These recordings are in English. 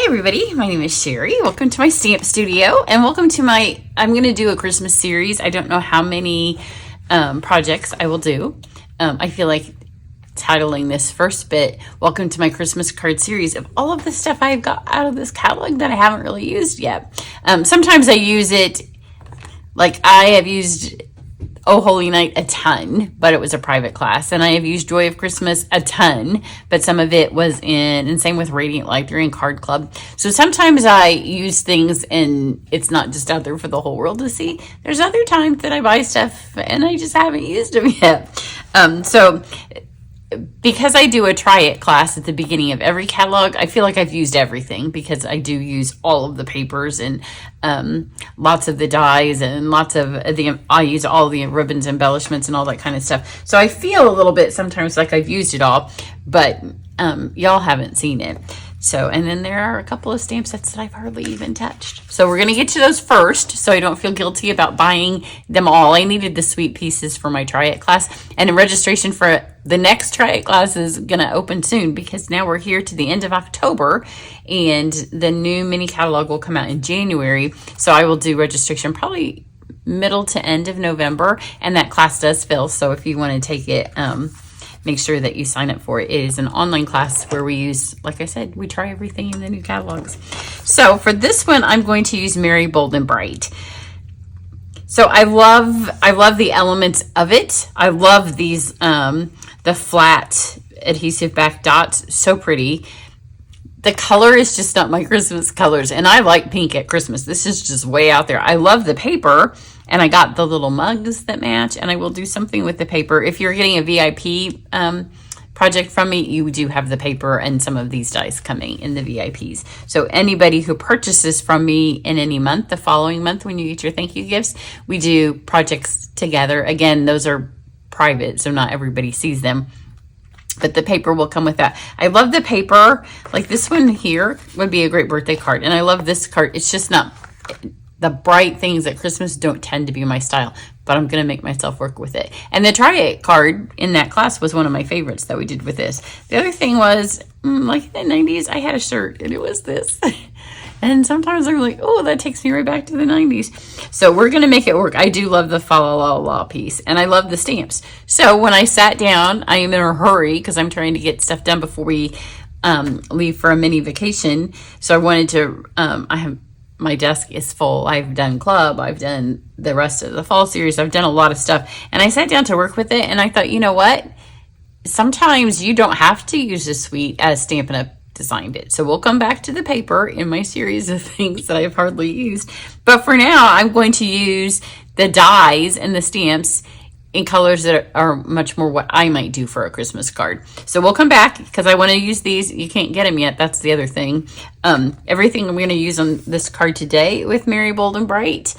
everybody, my name is Sherry. Welcome to my stamp studio and welcome to I'm going to do a Christmas series. I don't know how many projects I will do. I feel like titling this first bit, welcome to my Christmas card series of all of the stuff I've got out of this catalog that I haven't really used yet. Sometimes I use it, like I have used Oh Holy Night a ton, but it was a private class. And I have used Joy of Christmas a ton, but some of it was and same with Radiant Light during Card Club. So sometimes I use things and it's not just out there for the whole world to see. There's other times that I buy stuff and I just haven't used them yet. So because I do a try it class at the beginning of every catalog, I feel like I've used everything because I do use all of the papers and lots of the dies and I use all the ribbons, embellishments, and all that kind of stuff. So I feel a little bit sometimes like I've used it all, but y'all haven't seen it. So, and then there are a couple of stamp sets that I've hardly even touched. So we're going to get to those first so I don't feel guilty about buying them all. I needed the sweet pieces for my Try It class. And the registration for the next Try It class is going to open soon because now we're here to the end of October and the new mini catalog will come out in January. So I will do registration probably middle to end of November, and that class does fill. So if you want to take it, make sure that you sign up for it. It is an online class where we use, like I said, we try everything in the new catalogs. So for this one, I'm going to use Merry, Bold, and Bright. So I love the elements of it. I love these, the flat adhesive back dots, so pretty. The color is just not my Christmas colors, and I like pink at Christmas. This is just way out there. I love the paper, and I got the little mugs that match, and I will do something with the paper. If you're getting a VIP project from me, you do have the paper and some of these dies coming in the VIPs. So anybody who purchases from me in any month, the following month when you get your thank you gifts, we do projects together. Again, those are private, so not everybody sees them. But the paper will come with that. I love the paper. Like this one here would be a great birthday card. And I love this card. It's just not, the bright things at Christmas don't tend to be my style. But I'm going to make myself work with it. And the Try It card in that class was one of my favorites that we did with this. The other thing was, like in the 90s, I had a shirt and it was this. And sometimes I'm like, oh, that takes me right back to the 90s. So we're going to make it work. I do love the fa la la la piece. And I love the stamps. So when I sat down, I am in a hurry because I'm trying to get stuff done before we leave for a mini vacation. So I wanted to, my desk is full. I've done club. I've done the rest of the fall series. I've done a lot of stuff. And I sat down to work with it. And I thought, you know what? Sometimes you don't have to use a suite as Stampin' Up! Designed it. So we'll come back to the paper in my series of things that I've hardly used. But for now, I'm going to use the dies and the stamps in colors that are much more what I might do for a Christmas card. So we'll come back because I want to use these. You can't get them yet. That's the other thing. Everything I'm going to use on this card today with Merry, Bold, and Bright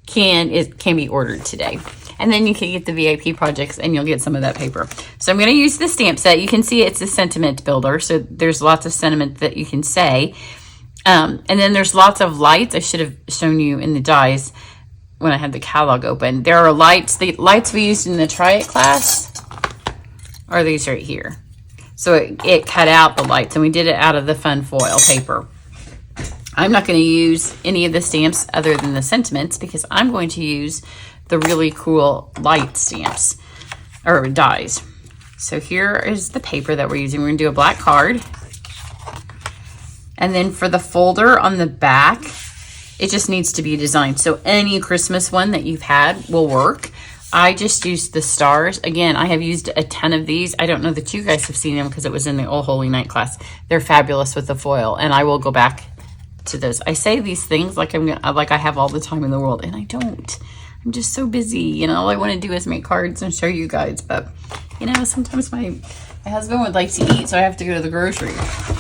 can be ordered today. And then you can get the VIP projects and you'll get some of that paper. So I'm going to use the stamp set. You can see it's a sentiment builder. So there's lots of sentiment that you can say. And then there's lots of lights. I should have shown you in the dies when I had the catalog open. There are lights. The lights we used in the Try It class are these right here. So it cut out the lights and we did it out of the fun foil paper. I'm not going to use any of the stamps other than the sentiments because I'm going to use the really cool light stamps or dies. So here is the paper that we're using. We're going to do a black card. And then for the folder on the back, it just needs to be designed. So any Christmas one that you've had will work. I just used the stars. Again, I have used a ton of these. I don't know that you guys have seen them because it was in the Oh Holy Night class. They're fabulous with the foil, and I will go back to those. I say these things like I have all the time in the world, and I don't. I'm just so busy, you know, all I want to do is make cards and show you guys. But, you know, sometimes my husband would like to eat, so I have to go to the grocery.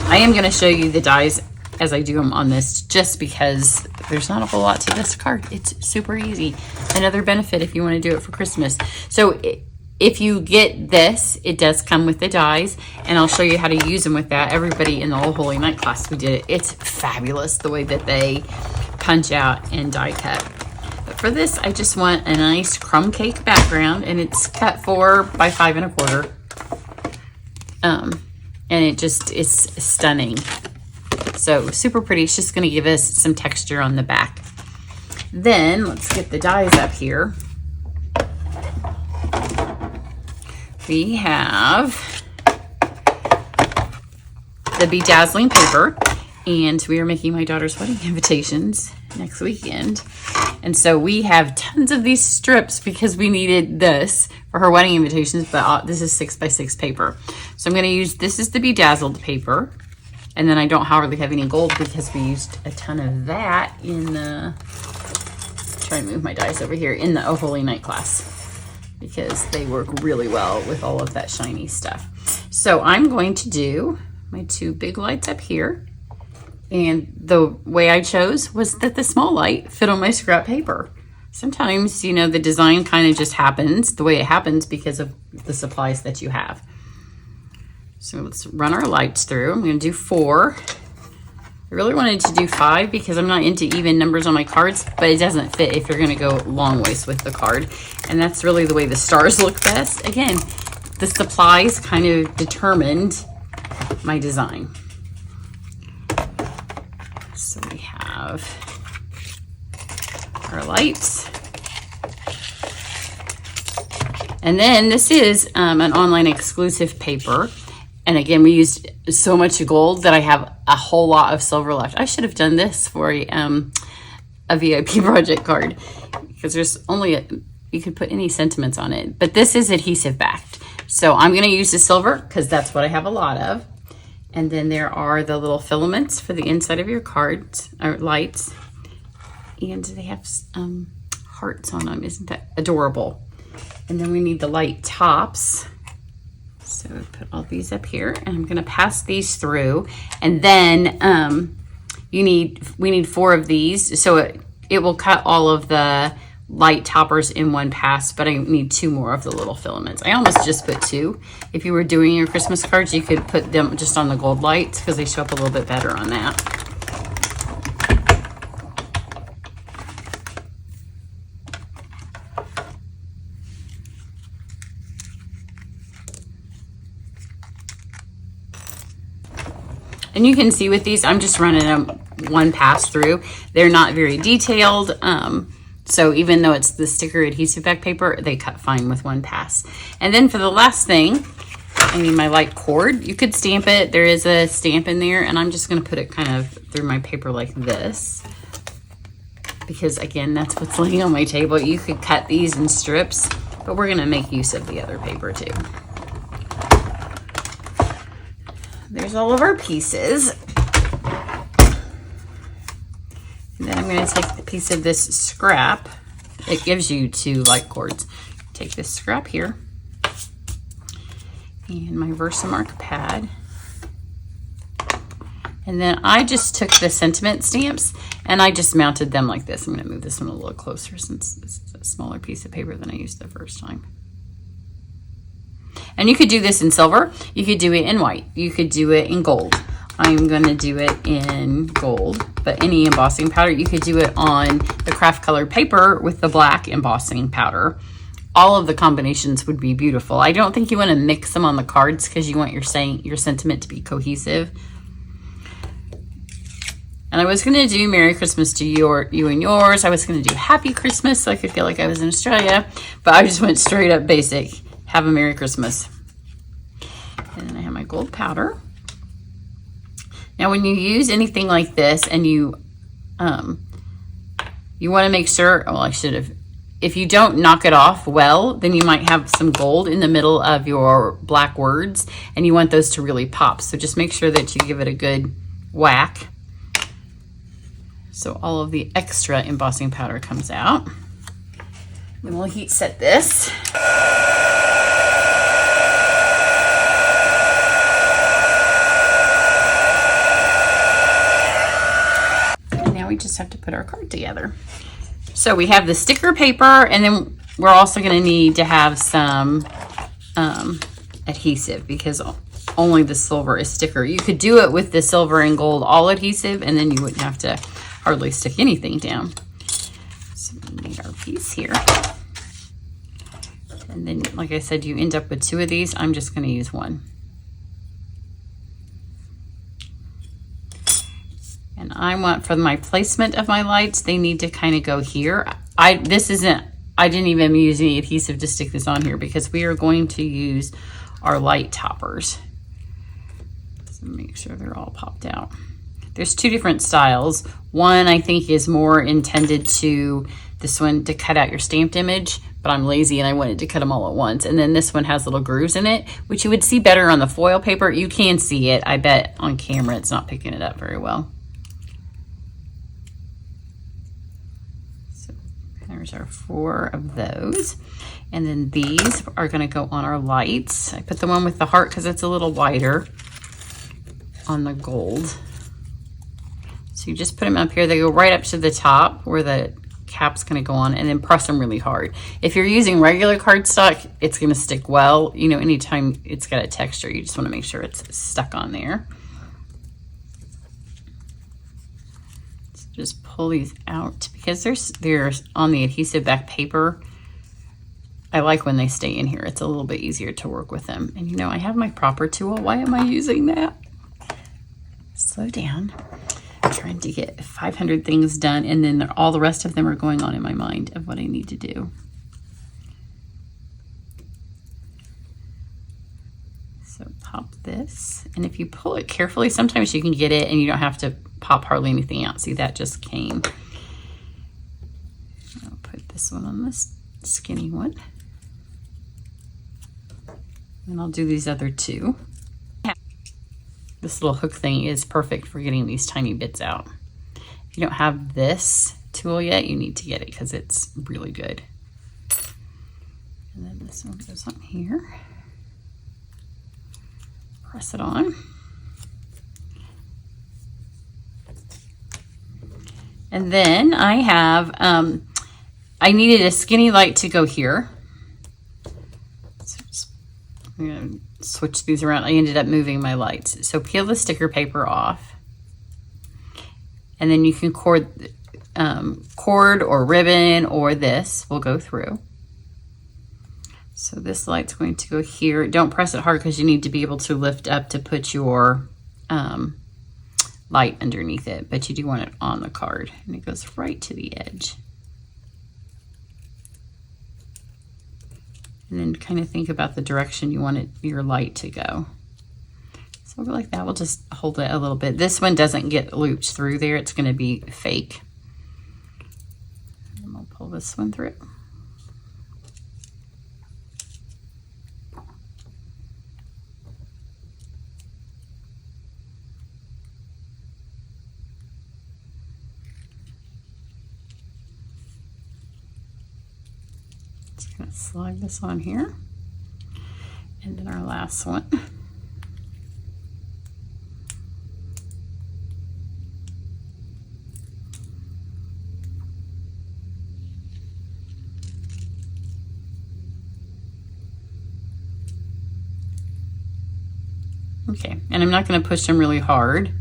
I am going to show you the dies as I do them on this just because there's not a whole lot to this card. It's super easy. Another benefit if you want to do it for Christmas. So if you get this, it does come with the dies, and I'll show you how to use them with that. Everybody in the Oh Holy Night class, we did it. It's fabulous the way that they punch out and die cut. But for this, I just want a nice crumb cake background, and it's cut 4 by 5 1/4. And it just is stunning. So super pretty. It's just going to give us some texture on the back. Then let's get the dies up here. We have the Bedazzling paper, and we are making my daughter's wedding invitations next weekend. And so we have tons of these strips because we needed this for her wedding invitations, but this is 6x6 paper. So I'm going to use, this is the Bedazzled paper. And then I don't hardly have any gold because we used a ton of that in the, try to move my dies over here, in the Oh Holy Night class, because they work really well with all of that shiny stuff. So I'm going to do my 2 big lights up here. And the way I chose was that the small light fit on my scrap paper. Sometimes, you know, the design kind of just happens the way it happens because of the supplies that you have. So let's run our lights through. I'm going to do 4. I really wanted to do 5 because I'm not into even numbers on my cards, but it doesn't fit if you're going to go long ways with the card. And that's really the way the stars look best. Again, the supplies kind of determined my design. So we have our lights. And then this is an online exclusive paper. And again, we used so much gold that I have a whole lot of silver left. I should have done this for a VIP project card because there's only, you could put any sentiments on it. But this is adhesive backed. So I'm going to use the silver because that's what I have a lot of. And then there are the little filaments for the inside of your cards, or lights. And they have hearts on them. Isn't that adorable? And then we need the light tops. So put all these up here, and I'm going to pass these through. And then we need 4 of these. So it will cut all of the light toppers in one pass, but I need 2 more of the little filaments. I almost just put 2. If you were doing your Christmas cards, you could put them just on the gold lights because they show up a little bit better on that. And you can see with these, I'm just running them one pass through. They're not very detailed. So even though it's the sticker adhesive back paper, they cut fine with one pass. And then for the last thing, I need my light cord. You could stamp it. There is a stamp in there, and I'm just going to put it kind of through my paper like this. Because again, that's what's laying on my table. You could cut these in strips, but we're going to make use of the other paper too. There's all of our pieces. And then I'm going to take a piece of this scrap. It gives you 2 light cords. Take this scrap here and my Versamark pad. And then I just took the sentiment stamps and I just mounted them like this. I'm going to move this one a little closer since this is a smaller piece of paper than I used the first time. And you could do this in silver. You could do it in white. You could do it in gold. I'm going to do it in gold, but any embossing powder, you could do it on the craft colored paper with the black embossing powder. All of the combinations would be beautiful. I don't think you want to mix them on the cards because you want your sentiment to be cohesive. And I was going to do Merry Christmas to you and yours. I was going to do Happy Christmas so I could feel like I was in Australia, but I just went straight up basic. Have a Merry Christmas. And then I have my gold powder. Now, when you use anything like this and you want to make sure, well, I should have, if you don't knock it off well, then you might have some gold in the middle of your black words and you want those to really pop. So just make sure that you give it a good whack. So all of the extra embossing powder comes out. Then we'll heat set this. We just have to put our card together. So we have the sticker paper, and then we're also going to need to have some adhesive because only the silver is sticker. You could do it with the silver and gold all adhesive, and then you wouldn't have to hardly stick anything down. So we need our piece here. And then, like I said, you end up with 2 of these. I'm just going to use 1. And I want, for my placement of my lights, they need to kind of go here. I didn't even use any adhesive to stick this on here because we are going to use our light toppers. So make sure they're all popped out. There's two different styles. One I think is more intended to, this one to cut out your stamped image, but I'm lazy and I wanted to cut them all at once. And then this one has little grooves in it, which you would see better on the foil paper. You can see it. I bet on camera it's not picking it up very well. So there's our 4 of those. And then these are going to go on our lights. I put the one with the heart because it's a little wider on the gold. So you just put them up here. They go right up to the top where the cap's going to go on, and then press them really hard. If you're using regular cardstock, it's going to stick well. You know, anytime it's got a texture, you just want to make sure it's stuck on there. So just pull these out because they're on the adhesive back paper. I like when they stay in here. It's a little bit easier to work with them. And you know, I have my propper tool. Why am I using that? Slow down. I'm trying to get 500 things done, and then all the rest of them are going on in my mind of what I need to do. So pop this, and if you pull it carefully, sometimes you can get it and you don't have to pop hardly anything out. See, that just came. I'll put this one on this skinny one. And I'll do these other 2. This little hook thing is perfect for getting these tiny bits out. If you don't have this tool yet, you need to get it because it's really good. And then this one goes on here. Press it on. And then I have, I needed a skinny light to go here. So just, I'm gonna switch these around. I ended up moving my lights. So peel the sticker paper off, and then you can cord or ribbon, or this will go through. So this light's going to go here. Don't press it hard because you need to be able to lift up to put your light underneath it, but you do want it on the card, and it goes right to the edge. And then kind of think about the direction you want your light to go. So we'll go like that. We'll just hold it a little bit. This one doesn't get looped through there. It's going to be fake. And we'll pull this one through. Gonna slide this on here, and then our last one. Okay, and I'm not going to push them really hard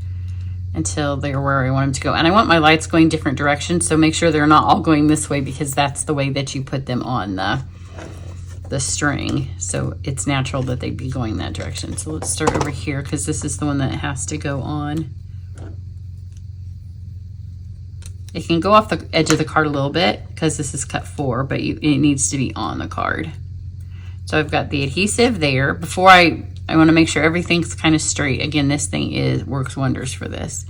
until they're where I want them to go. And I want my lights going different directions, so make sure they're not all going this way because that's the way that you put them on the string. So it's natural that they'd be going that direction. So let's start over here because this is the one that has to go on. It can go off the edge of the card a little bit because this is cut 4, but it needs to be on the card. So I've got the adhesive there. Before I want to make sure everything's kind of straight. Again, this thing works wonders for this.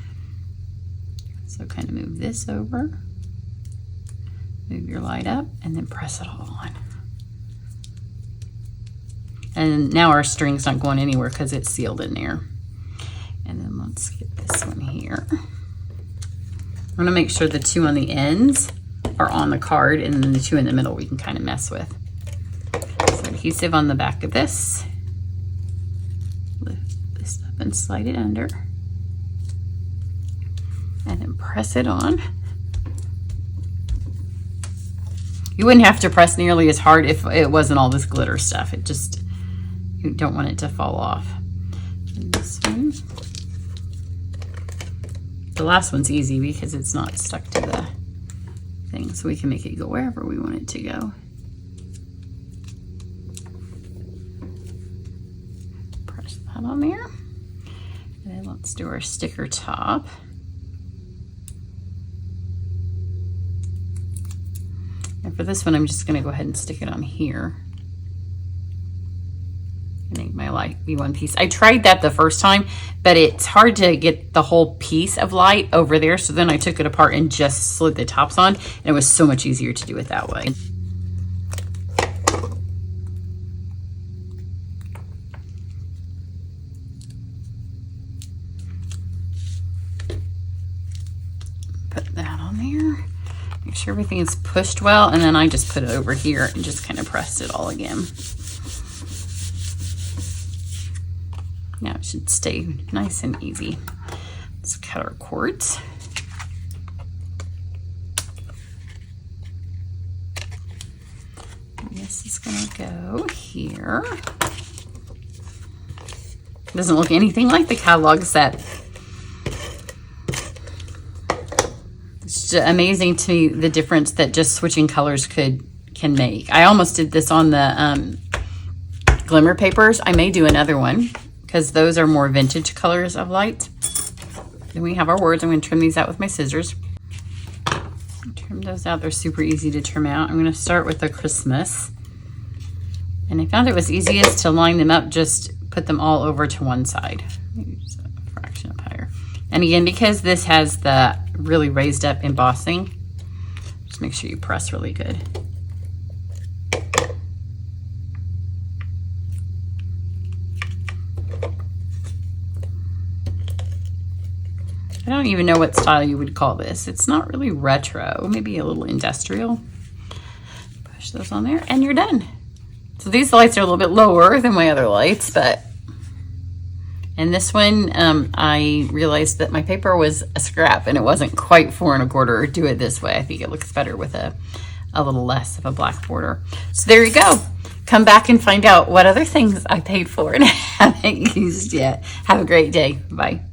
So kind of move this over, move your light up, and then press it all on. And now our string's not going anywhere because it's sealed in there. And then let's get this one here. I'm going to make sure the 2 on the ends are on the card, and then the 2 in the middle we can kind of mess with. So adhesive on the back of this. Lift this up and slide it under. And then press it on. You wouldn't have to press nearly as hard if it wasn't all this glitter stuff. It just, you don't want it to fall off. And this one. The last one's easy because it's not stuck to the thing, so we can make it go wherever we want it to go. Press that on there. And then let's do our sticker top. And for this one, I'm just gonna go ahead and stick it on here. Make my light be one piece. I tried that the first time, but it's hard to get the whole piece of light over there. So then I took it apart and just slid the tops on, and it was so much easier to do it that way. Put that on there. Make sure everything is pushed well, and then I just put it over here and just kind of pressed it all again. Now it should stay nice and easy. Let's cut our quartz. This is gonna go here. It doesn't look anything like the catalog set. It's just amazing to me the difference that just switching colors can make. I almost did this on the glimmer papers. I may do another one, because those are more vintage colors of light. Then we have our words. I'm going to trim these out with my scissors. Trim those out. They're super easy to trim out. I'm going to start with the Christmas. And I found it was easiest to line them up, just put them all over to one side. Maybe just a fraction up higher. And again, because this has the really raised up embossing, just make sure you press really good. I don't even know what style you would call this. It's not really retro, maybe a little industrial. Push those on there and you're done. So these lights are a little bit lower than my other lights, but in this one, I realized that my paper was a scrap and it wasn't quite 4 1/4. Do it this way. I think it looks better with a little less of a black border. So there you go. Come back and find out what other things I paid for and haven't used yet. Have a great day. Bye.